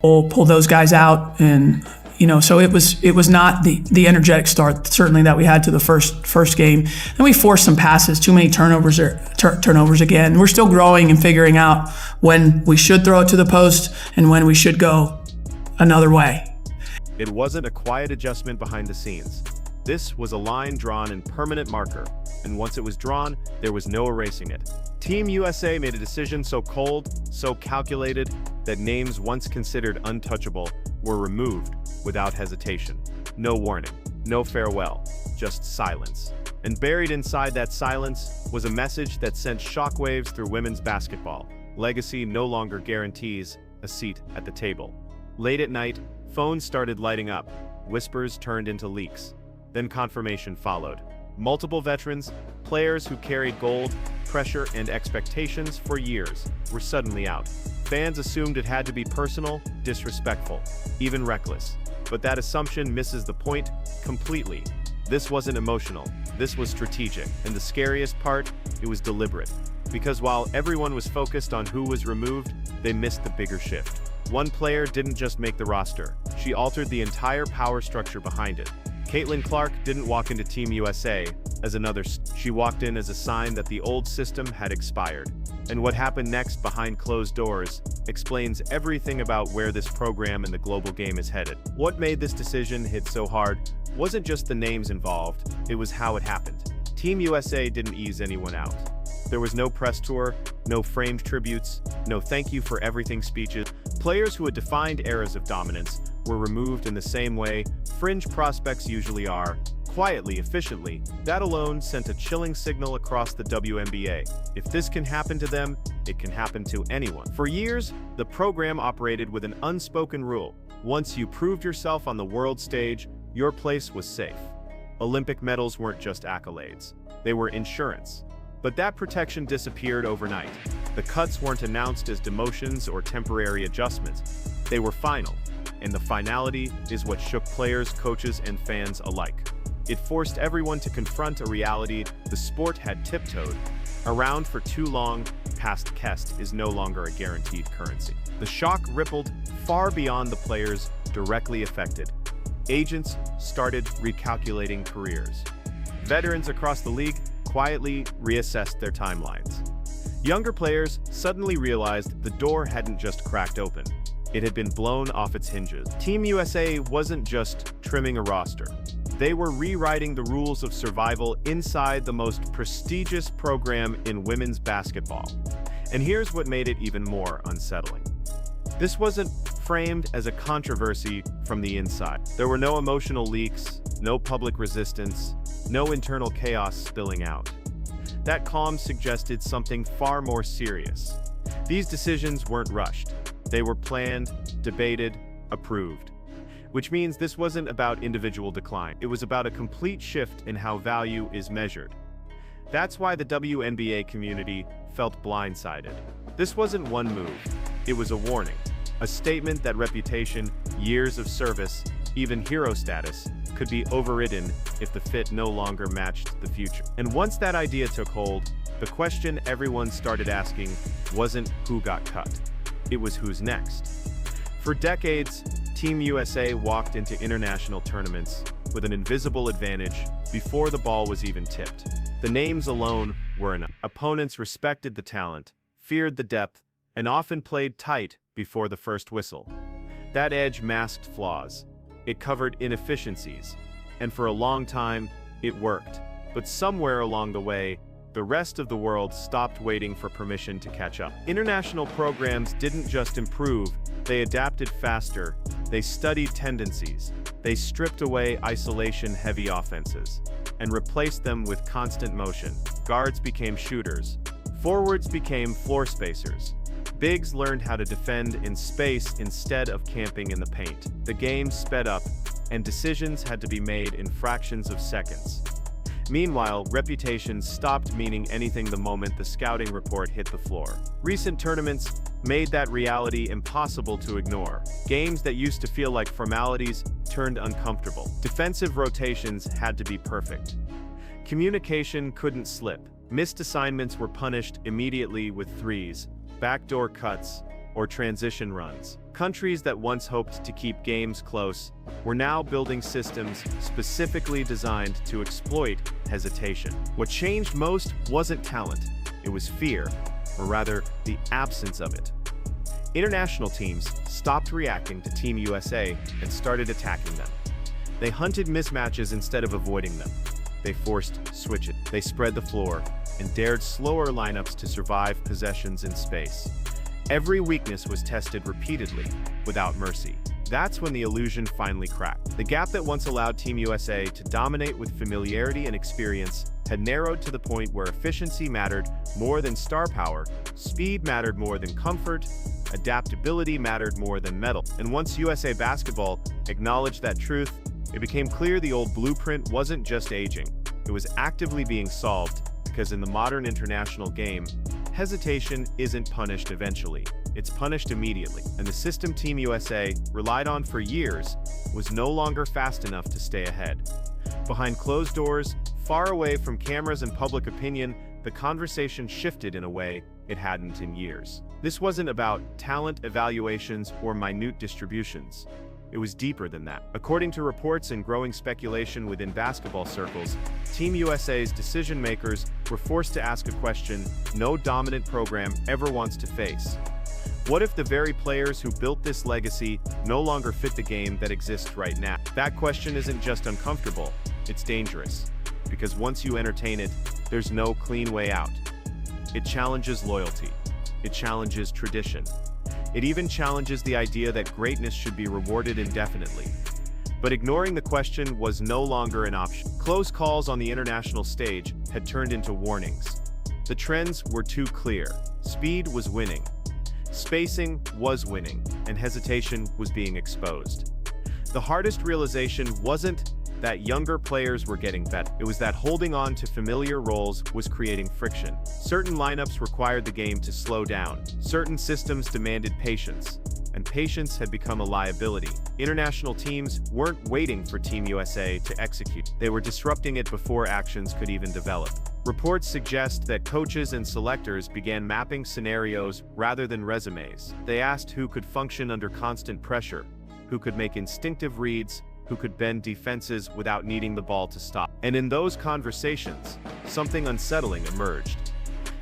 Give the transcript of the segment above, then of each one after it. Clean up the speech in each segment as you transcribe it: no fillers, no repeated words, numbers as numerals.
pull those guys out, and so it was not the energetic start certainly that we had to the first game. And we forced some passes, too many turnovers again. We're still growing and figuring out when we should throw it to the post and when we should go another way. It wasn't a quiet adjustment behind the scenes. This was a line drawn in permanent marker, and once it was drawn, there was no erasing it. Team USA made a decision so cold, so calculated, that names once considered untouchable were removed without hesitation. No warning, no farewell, just silence. And buried inside that silence was a message that sent shockwaves through women's basketball. Legacy no longer guarantees a seat at the table. Late at night, phones started lighting up. Whispers turned into leaks. Then confirmation followed. Multiple veterans, players who carried gold, pressure, and expectations for years, were suddenly out. Fans assumed it had to be personal, disrespectful, even reckless. But that assumption misses the point completely. This wasn't emotional, this was strategic, and the scariest part, it was deliberate. Because while everyone was focused on who was removed, they missed the bigger shift. One player didn't just make the roster, she altered the entire power structure behind it. Caitlin Clark didn't walk into Team USA as another, she walked in as a sign that the old system had expired. And what happened next behind closed doors explains everything about where this program and the global game is headed. What made this decision hit so hard wasn't just the names involved, it was how it happened. Team USA didn't ease anyone out. There was no press tour, no framed tributes, no thank you for everything speeches. Players who had defined eras of dominance were removed in the same way fringe prospects usually are, quietly, efficiently. That alone sent a chilling signal across the WNBA. If this can happen to them, it can happen to anyone. For years, the program operated with an unspoken rule. Once you proved yourself on the world stage, your place was safe. Olympic medals weren't just accolades. They were insurance. But that protection disappeared overnight. The cuts weren't announced as demotions or temporary adjustments. They were final. And the finality is what shook players, coaches, and fans alike. It forced everyone to confront a reality the sport had tiptoed around for too long. Past Kest is no longer a guaranteed currency. The shock rippled far beyond the players directly affected. Agents started recalculating careers. Veterans across the league quietly reassessed their timelines. Younger players suddenly realized the door hadn't just cracked open. It had been blown off its hinges. Team USA wasn't just trimming a roster. They were rewriting the rules of survival inside the most prestigious program in women's basketball. And here's what made it even more unsettling. This wasn't framed as a controversy from the inside. There were no emotional leaks, no public resistance, no internal chaos spilling out. That calm suggested something far more serious. These decisions weren't rushed. They were planned, debated, approved. Which means this wasn't about individual decline. It was about a complete shift in how value is measured. That's why the WNBA community felt blindsided. This wasn't one move. It was a warning. A statement that reputation, years of service, even hero status, could be overridden if the fit no longer matched the future. And once that idea took hold, the question everyone started asking wasn't who got cut. It was who's next. For decades, Team USA walked into international tournaments with an invisible advantage before the ball was even tipped. The names alone were enough. Opponents respected the talent, feared the depth, and often played tight before the first whistle. That edge masked flaws. It covered inefficiencies. And for a long time, it worked. But somewhere along the way, the rest of the world stopped waiting for permission to catch up. International programs didn't just improve, they adapted faster. They studied tendencies. They stripped away isolation-heavy offenses and replaced them with constant motion. Guards became shooters. Forwards became floor spacers. Bigs learned how to defend in space instead of camping in the paint. The game sped up, and decisions had to be made in fractions of seconds. Meanwhile, reputations stopped meaning anything the moment the scouting report hit the floor. Recent tournaments made that reality impossible to ignore. Games that used to feel like formalities turned uncomfortable. Defensive rotations had to be perfect. Communication couldn't slip. Missed assignments were punished immediately with threes, backdoor cuts, or transition runs. Countries that once hoped to keep games close were now building systems specifically designed to exploit hesitation. What changed most wasn't talent, it was fear, or rather, the absence of it. International teams stopped reacting to Team USA and started attacking them. They hunted mismatches instead of avoiding them. They forced switches. They spread the floor and dared slower lineups to survive possessions in space. Every weakness was tested repeatedly, without mercy. That's when the illusion finally cracked. The gap that once allowed Team USA to dominate with familiarity and experience had narrowed to the point where efficiency mattered more than star power, speed mattered more than comfort, adaptability mattered more than mettle. And once USA Basketball acknowledged that truth, it became clear the old blueprint wasn't just aging, it was actively being solved, because in the modern international game, hesitation isn't punished eventually, it's punished immediately. And the system Team USA relied on for years was no longer fast enough to stay ahead. Behind closed doors, far away from cameras and public opinion, the conversation shifted in a way it hadn't in years. This wasn't about talent evaluations or minute distributions. It was deeper than that. According to reports and growing speculation within basketball circles, Team USA's decision makers were forced to ask a question no dominant program ever wants to face. What if the very players who built this legacy no longer fit the game that exists right now? That question isn't just uncomfortable, it's dangerous. Because once you entertain it, there's no clean way out. It challenges loyalty. It challenges tradition. It even challenges the idea that greatness should be rewarded indefinitely. But ignoring the question was no longer an option. Close calls on the international stage had turned into warnings. The trends were too clear. Speed was winning. Spacing was winning, and hesitation was being exposed. The hardest realization wasn't that younger players were getting better. It was that holding on to familiar roles was creating friction. Certain lineups required the game to slow down. Certain systems demanded patience, and patience had become a liability. International teams weren't waiting for Team USA to execute. They were disrupting it before actions could even develop. Reports suggest that coaches and selectors began mapping scenarios rather than resumes. They asked who could function under constant pressure, who could make instinctive reads, who could bend defenses without needing the ball to stop. And in those conversations, something unsettling emerged.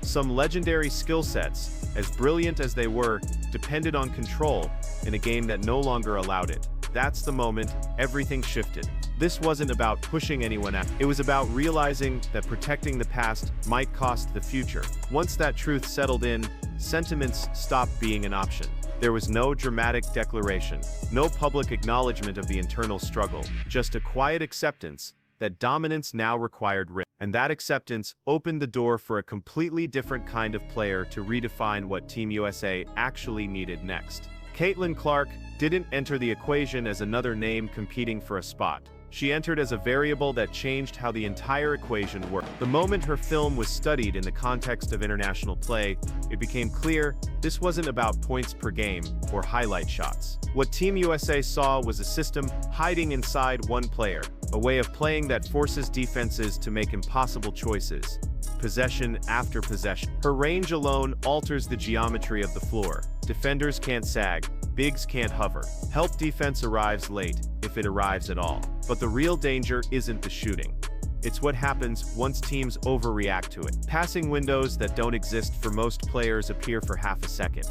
Some legendary skill sets, as brilliant as they were, depended on control in a game that no longer allowed it. That's the moment everything shifted. This wasn't about pushing anyone out. It was about realizing that protecting the past might cost the future. Once that truth settled in, sentiments stopped being an option. There was no dramatic declaration, no public acknowledgement of the internal struggle, just a quiet acceptance that dominance now required risk. And that acceptance opened the door for a completely different kind of player to redefine what Team USA actually needed next. Caitlin Clark didn't enter the equation as another name competing for a spot. She entered as a variable that changed how the entire equation worked. The moment her film was studied in the context of international play, it became clear this wasn't about points per game or highlight shots. What Team USA saw was a system hiding inside one player, a way of playing that forces defenses to make impossible choices, possession after possession. Her range alone alters the geometry of the floor. Defenders can't sag, bigs can't hover. Help defense arrives late, if it arrives at all. But the real danger isn't the shooting. It's what happens once teams overreact to it. Passing windows that don't exist for most players appear for half a second.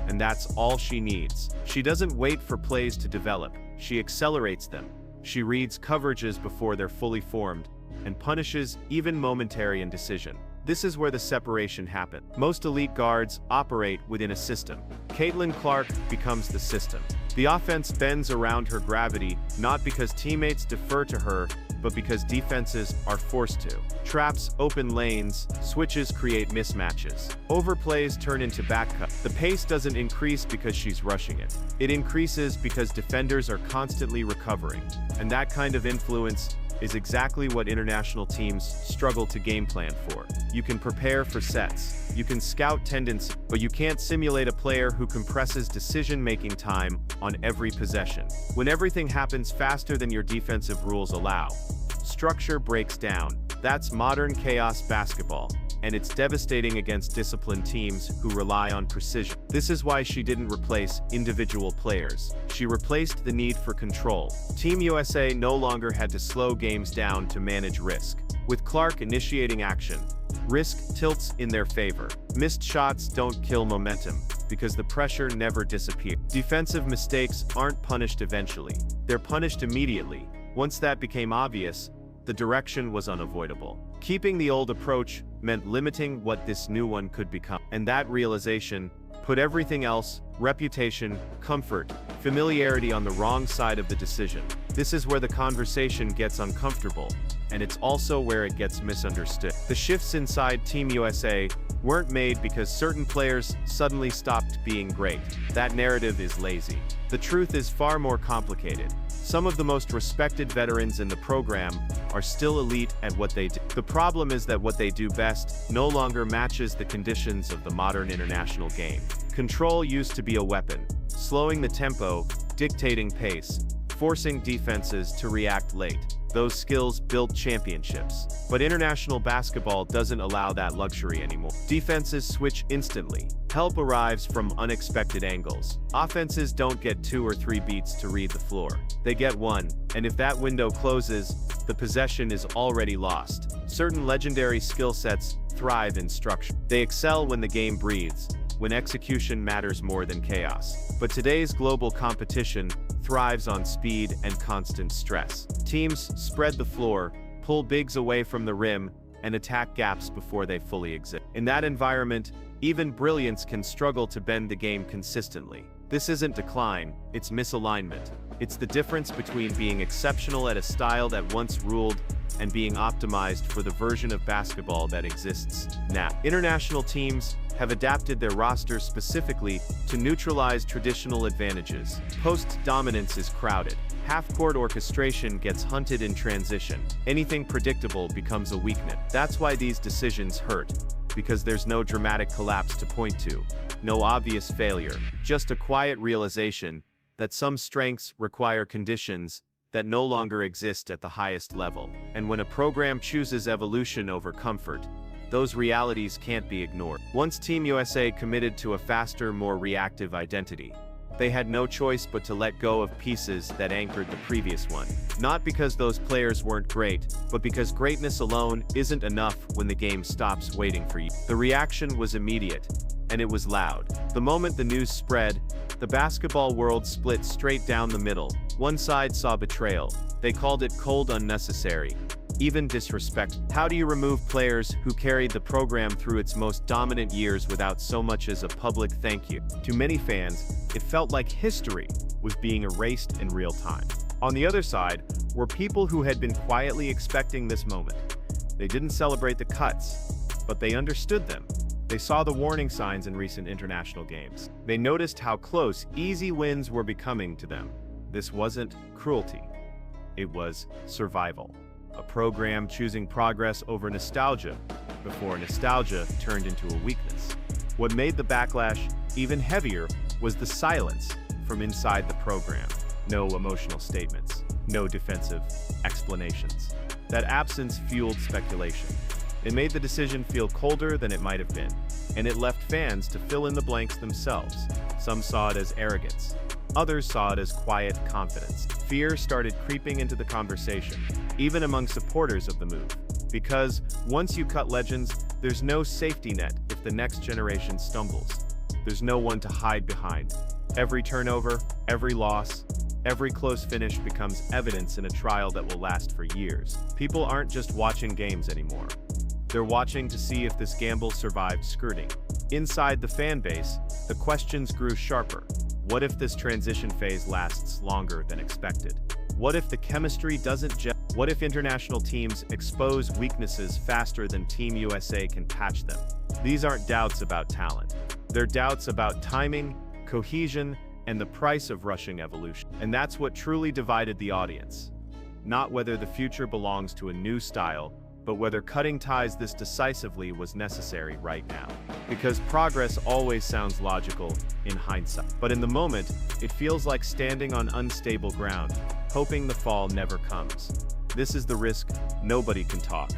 And that's all she needs. She doesn't wait for plays to develop, she accelerates them. She reads coverages before they're fully formed, and punishes even momentary indecision. This is where the separation happens. Most elite guards operate within a system. Caitlin Clark becomes the system. The offense bends around her gravity, not because teammates defer to her, but because defenses are forced to. Traps open lanes, switches create mismatches. Overplays turn into backcuts. The pace doesn't increase because she's rushing it. It increases because defenders are constantly recovering. And that kind of influence is exactly what international teams struggle to game plan for. You can prepare for sets, you can scout tendencies, but you can't simulate a player who compresses decision-making time on every possession. When everything happens faster than your defensive rules allow, structure breaks down, That's modern chaos basketball, and it's devastating against disciplined teams who rely on precision. This is why she didn't replace individual players. She replaced the need for control. Team USA no longer had to slow games down to manage risk. With Clark initiating action, risk tilts in their favor. Missed shots don't kill momentum, because the pressure never disappears. Defensive mistakes aren't punished eventually. They're punished immediately. Once that became obvious, the direction was unavoidable. Keeping the old approach meant limiting what this new one could become. And that realization put everything else, reputation, comfort, familiarity, on the wrong side of the decision. This is where the conversation gets uncomfortable, and it's also where it gets misunderstood. The shifts inside Team USA weren't made because certain players suddenly stopped being great. That narrative is lazy. The truth is far more complicated. Some of the most respected veterans in the program are still elite at what they do. The problem is that what they do best no longer matches the conditions of the modern international game. Control used to be a weapon, slowing the tempo, dictating pace, forcing defenses to react late. Those skills built championships. But international basketball doesn't allow that luxury anymore. Defenses switch instantly. Help arrives from unexpected angles. Offenses don't get 2 or 3 beats to read the floor. They get one, and if that window closes, the possession is already lost. Certain legendary skill sets thrive in structure. They excel when the game breathes, when execution matters more than chaos. But today's global competition thrives on speed and constant stress. Teams spread the floor, pull bigs away from the rim, and attack gaps before they fully exist. In that environment, even brilliance can struggle to bend the game consistently. This isn't decline, it's misalignment. It's the difference between being exceptional at a style that once ruled and being optimized for the version of basketball that exists now. International teams have adapted their rosters specifically to neutralize traditional advantages. Post dominance is crowded. Half-court orchestration gets hunted in transition. Anything predictable becomes a weakness. That's why these decisions hurt, because there's no dramatic collapse to point to, no obvious failure, just a quiet realization that some strengths require conditions that no longer exist at the highest level. And when a program chooses evolution over comfort, those realities can't be ignored. Once Team USA committed to a faster, more reactive identity, they had no choice but to let go of pieces that anchored the previous one. Not because those players weren't great, but because greatness alone isn't enough when the game stops waiting for you. The reaction was immediate, and it was loud. The moment the news spread, the basketball world split straight down the middle. One side saw betrayal. They called it cold, unnecessary, even disrespect. How do you remove players who carried the program through its most dominant years without so much as a public thank you? To many fans, it felt like history was being erased in real time. On the other side were people who had been quietly expecting this moment. They didn't celebrate the cuts, but they understood them. They saw the warning signs in recent international games. They noticed how close easy wins were becoming to them. This wasn't cruelty. It was survival. A program choosing progress over nostalgia before nostalgia turned into a weakness. What made the backlash even heavier was the silence from inside the program. No emotional statements, no defensive explanations. That absence fueled speculation. It made the decision feel colder than it might have been, and it left fans to fill in the blanks themselves. Some saw it as arrogance. Others saw it as quiet confidence. Fear started creeping into the conversation, even among supporters of the move. Because once you cut legends, there's no safety net if the next generation stumbles. There's no one to hide behind. Every turnover, every loss, every close finish becomes evidence in a trial that will last for years. People aren't just watching games anymore. They're watching to see if this gamble survived skirting. Inside the fan base, the questions grew sharper. What if this transition phase lasts longer than expected? What if the chemistry doesn't gel? What if international teams expose weaknesses faster than Team USA can patch them? These aren't doubts about talent. They're doubts about timing, cohesion, and the price of rushing evolution. And that's what truly divided the audience. Not whether the future belongs to a new style, but whether cutting ties this decisively was necessary right now. Because progress always sounds logical in hindsight. But in the moment, it feels like standing on unstable ground, hoping the fall never comes. This is the risk nobody can talk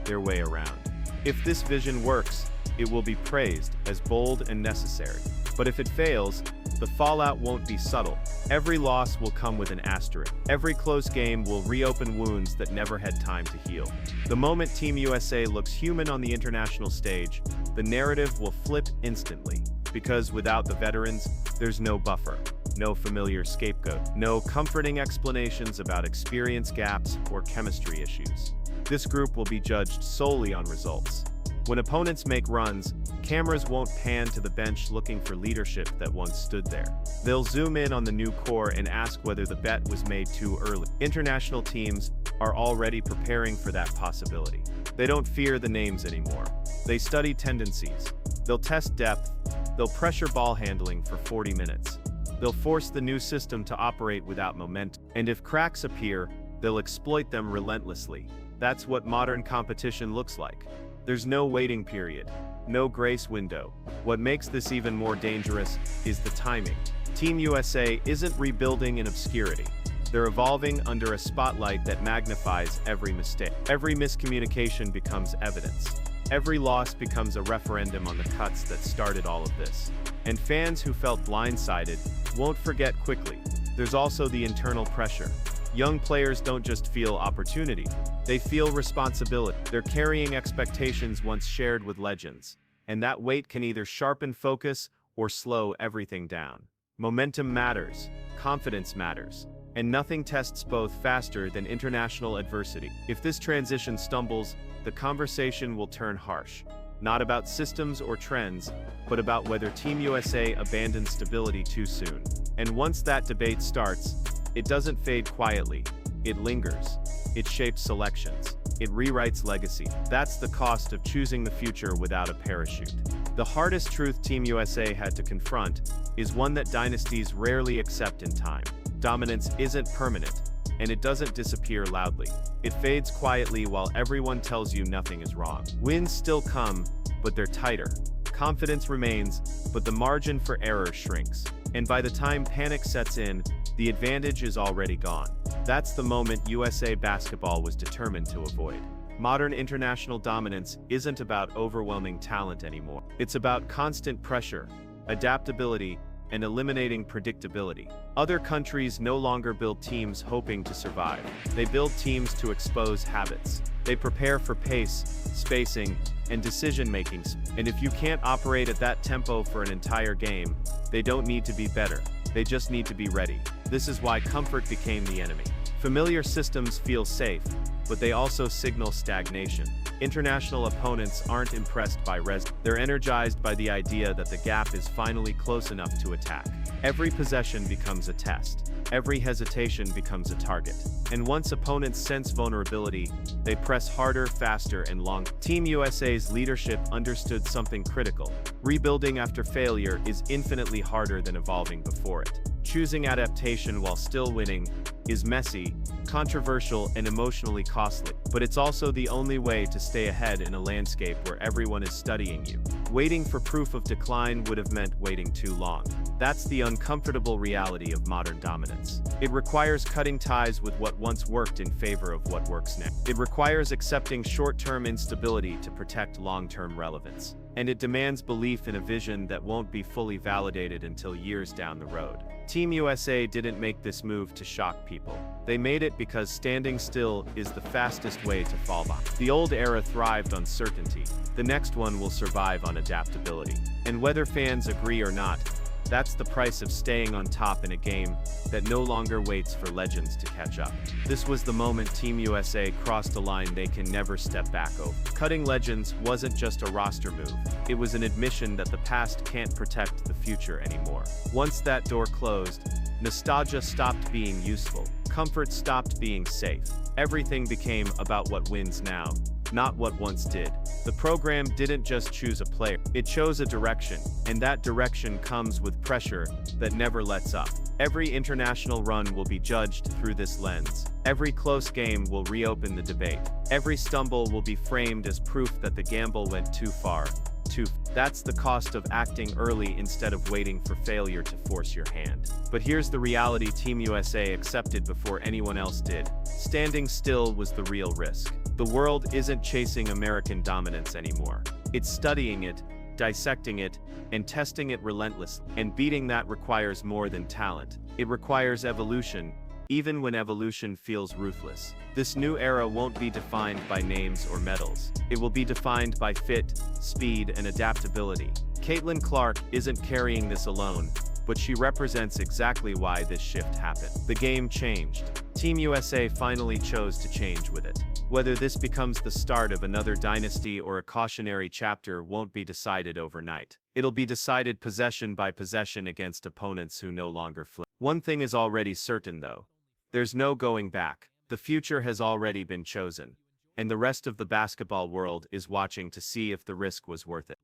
their way around. If this vision works, it will be praised as bold and necessary. But if it fails, the fallout won't be subtle. Every loss will come with an asterisk. Every close game will reopen wounds that never had time to heal. The moment Team USA looks human on the international stage, the narrative will flip instantly. Because without the veterans, there's no buffer, no familiar scapegoat, no comforting explanations about experience gaps or chemistry issues. This group will be judged solely on results. When opponents make runs, cameras won't pan to the bench looking for leadership that once stood there. They'll zoom in on the new core and ask whether the bet was made too early. International teams are already preparing for that possibility. They don't fear the names anymore. They study tendencies. They'll test depth. They'll pressure ball handling for 40 minutes. They'll force the new system to operate without momentum. And if cracks appear, they'll exploit them relentlessly. That's what modern competition looks like. There's no waiting period, no grace window. What makes this even more dangerous is the timing. Team USA isn't rebuilding in obscurity. They're evolving under a spotlight that magnifies every mistake. Every miscommunication becomes evidence. Every loss becomes a referendum on the cuts that started all of this. And fans who felt blindsided won't forget quickly. There's also the internal pressure. Young players don't just feel opportunity, they feel responsibility. They're carrying expectations once shared with legends, and that weight can either sharpen focus or slow everything down. Momentum matters, confidence matters, and nothing tests both faster than international adversity. If this transition stumbles, the conversation will turn harsh. Not about systems or trends, but about whether Team USA abandoned stability too soon. And once that debate starts, it doesn't fade quietly, it lingers. It shapes selections. It rewrites legacy. That's the cost of choosing the future without a parachute. The hardest truth Team USA had to confront is one that dynasties rarely accept in time. Dominance isn't permanent, and it doesn't disappear loudly. It fades quietly while everyone tells you nothing is wrong. Wins still come, but they're tighter. Confidence remains, but the margin for error shrinks. And by the time panic sets in, the advantage is already gone. That's the moment USA basketball was determined to avoid. Modern international dominance isn't about overwhelming talent anymore. It's about constant pressure, adaptability, and eliminating predictability. Other countries no longer build teams hoping to survive. They build teams to expose habits. They prepare for pace, spacing, and decision-making. And if you can't operate at that tempo for an entire game, they don't need to be better. They just need to be ready. This is why comfort became the enemy. Familiar systems feel safe, but they also signal stagnation. International opponents aren't impressed by they're energized by the idea that the gap is finally close enough to attack. Every possession becomes a test. Every hesitation becomes a target. And once opponents sense vulnerability, they press harder, faster, and longer. Team USA's leadership understood something critical. Rebuilding after failure is infinitely harder than evolving before it. Choosing adaptation while still winning is messy, controversial, and emotionally costly. But it's also the only way to stay ahead in a landscape where everyone is studying you. Waiting for proof of decline would have meant waiting too long. That's the uncomfortable reality of modern dominance. It requires cutting ties with what once worked in favor of what works now. It requires accepting short-term instability to protect long-term relevance. And it demands belief in a vision that won't be fully validated until years down the road. Team USA didn't make this move to shock people. They made it because standing still is the fastest way to fall behind. The old era thrived on certainty. The next one will survive on adaptability. And whether fans agree or not, that's the price of staying on top in a game that no longer waits for legends to catch up. This was the moment Team USA crossed a line they can never step back over. Cutting legends wasn't just a roster move. It was an admission that the past can't protect the future anymore. Once that door closed, nostalgia stopped being useful. Comfort stopped being safe. Everything became about what wins now, not what once did. The program didn't just choose a player, it chose a direction, and that direction comes with pressure that never lets up. Every international run will be judged through this lens. Every close game will reopen the debate. Every stumble will be framed as proof that the gamble went too far. That's the cost of acting early instead of waiting for failure to force your hand. But here's the reality Team USA accepted before anyone else did. Standing still was the real risk. The world isn't chasing American dominance anymore. It's studying it, dissecting it, and testing it relentlessly. And beating that requires more than talent. It requires evolution, even when evolution feels ruthless. This new era won't be defined by names or medals. It will be defined by fit, speed, and adaptability. Caitlin Clark isn't carrying this alone, but she represents exactly why this shift happened. The game changed. Team USA finally chose to change with it. Whether this becomes the start of another dynasty or a cautionary chapter won't be decided overnight. It'll be decided possession by possession against opponents who no longer flinch. One thing is already certain though. There's no going back. The future has already been chosen. And the rest of the basketball world is watching to see if the risk was worth it.